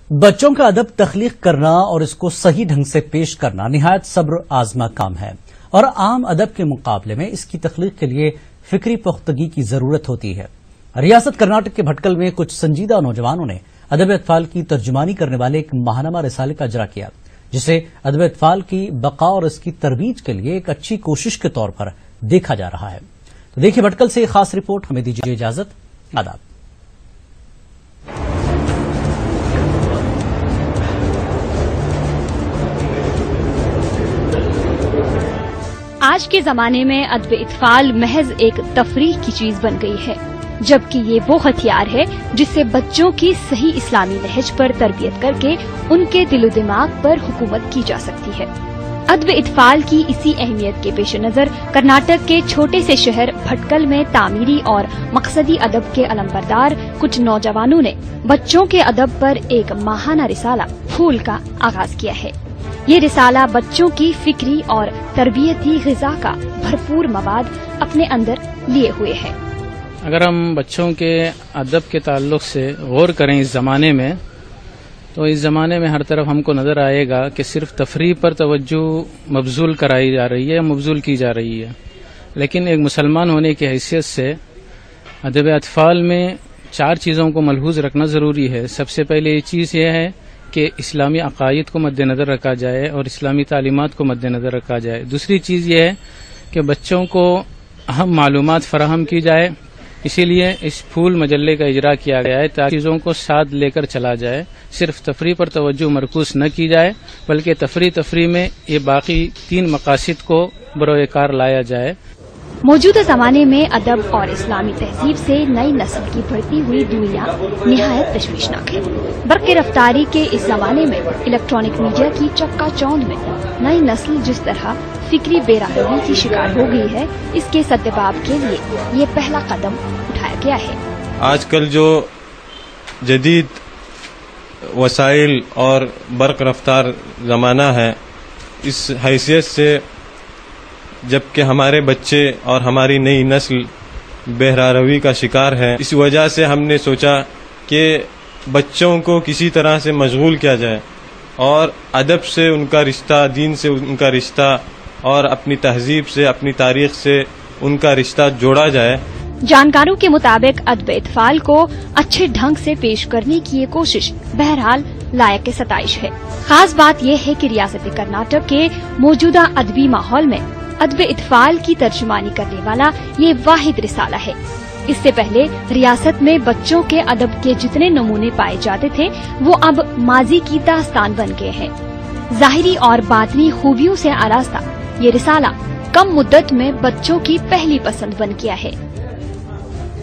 بچوں کا ادب تخلیق کرنا اور اس کو صحیح ڈھنگ سے پیش کرنا نہایت صبر آزما کام ہے اور عام ادب کے مقابلے میں اس کی تخلیق کے لیے فکری پختگی کی ضرورت ہوتی ہے۔ ریاست کرناٹک کے بھٹکل میں کچھ سنجیدہ نوجوانوں نے ادب اطفال کی ترجمانی کرنے والے ایک ماہنامہ رسالے کا اجرا کیا، جسے ادب اطفال کی بقا اور اس کی ترویج کے لیے ایک اچھی کوشش کے طور پر دیکھا جا رہا ہے۔ تو دیکھیے بھٹکل سے ایک خاص رپورٹ، ہمیں دیجیے اجازت، آداب۔ آج کے زمانے میں ادب اطفال محض ایک تفریح کی چیز بن گئی ہے، جبکہ یہ وہ ہتھیار ہے جس سے بچوں کی صحیح اسلامی لہج پر تربیت کر کے ان کے دل و دماغ پر حکومت کی جا سکتی ہے۔ ادب اطفال کی اسی اہمیت کے پیش نظر کرناٹک کے چھوٹے سے شہر بھٹکل میں تعمیری اور مقصدی ادب کے علمبردار کچھ نوجوانوں نے بچوں کے ادب پر ایک ماہانہ رسالہ پھول کا آغاز کیا ہے۔ یہ رسالہ بچوں کی فکری اور تربیتی غذا کا بھرپور مواد اپنے اندر لیے ہوئے ہے۔ اگر ہم بچوں کے ادب کے تعلق سے غور کریں اس زمانے میں، تو اس زمانے میں ہر طرف ہم کو نظر آئے گا کہ صرف تفریح پر توجہ مبذول کرائی جا رہی ہے یا مبذول کی جا رہی ہے، لیکن ایک مسلمان ہونے کی حیثیت سے ادب اطفال میں 4 چیزوں کو ملحوظ رکھنا ضروری ہے۔ سب سے پہلے یہ چیز یہ ہے کہ اسلامی عقائد کو مد نظر رکھا جائے اور اسلامی تعلیمات کو مد نظر رکھا جائے۔ دوسری چیز یہ ہے کہ بچوں کو اہم معلومات فراہم کی جائے، اسی لیے اس پھول مجلے کا اجرا کیا گیا ہے تاکہ چیزوں کو ساتھ لے کر چلا جائے، صرف تفریح پر توجہ مرکوز نہ کی جائے بلکہ تفریح میں یہ باقی 3 مقاصد کو بروئے کار لایا جائے۔ موجودہ زمانے میں ادب اور اسلامی تہذیب سے نئی نسل کی بڑھتی ہوئی دنیا نہایت تشویشناک ہے۔ برق رفتاری کے اس زمانے میں الیکٹرانک میڈیا کی چکا چوند میں نئی نسل جس طرح فکری بے راہوی کی شکار ہو گئی ہے، اس کے سدباب کے لیے یہ پہلا قدم اٹھایا گیا ہے۔ آج کل جو جدید وسائل اور برق رفتار زمانہ ہے، اس حیثیت سے جبکہ ہمارے بچے اور ہماری نئی نسل بہراروی کا شکار ہے، اس وجہ سے ہم نے سوچا کہ بچوں کو کسی طرح سے مشغول کیا جائے اور ادب سے ان کا رشتہ، دین سے ان کا رشتہ اور اپنی تہذیب سے، اپنی تاریخ سے ان کا رشتہ جوڑا جائے۔ جانکاروں کے مطابق ادب اطفال کو اچھے ڈھنگ سے پیش کرنے کی یہ کوشش بہرحال لائق ستائش ہے۔ خاص بات یہ ہے کہ ریاست کرناٹک کے موجودہ ادبی ماحول میں ادب اطفال کی ترجمانی کرنے والا یہ واحد رسالہ ہے۔ اس سے پہلے ریاست میں بچوں کے ادب کے جتنے نمونے پائے جاتے تھے وہ اب ماضی کی داستان بن گئے ہیں۔ ظاہری اور باطنی خوبیوں سے آراستہ یہ رسالہ کم مدت میں بچوں کی پہلی پسند بن گیا ہے۔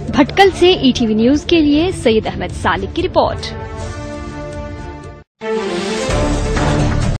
بھٹکل سے ETV نیوز کے لیے سید احمد سالک کی رپورٹ۔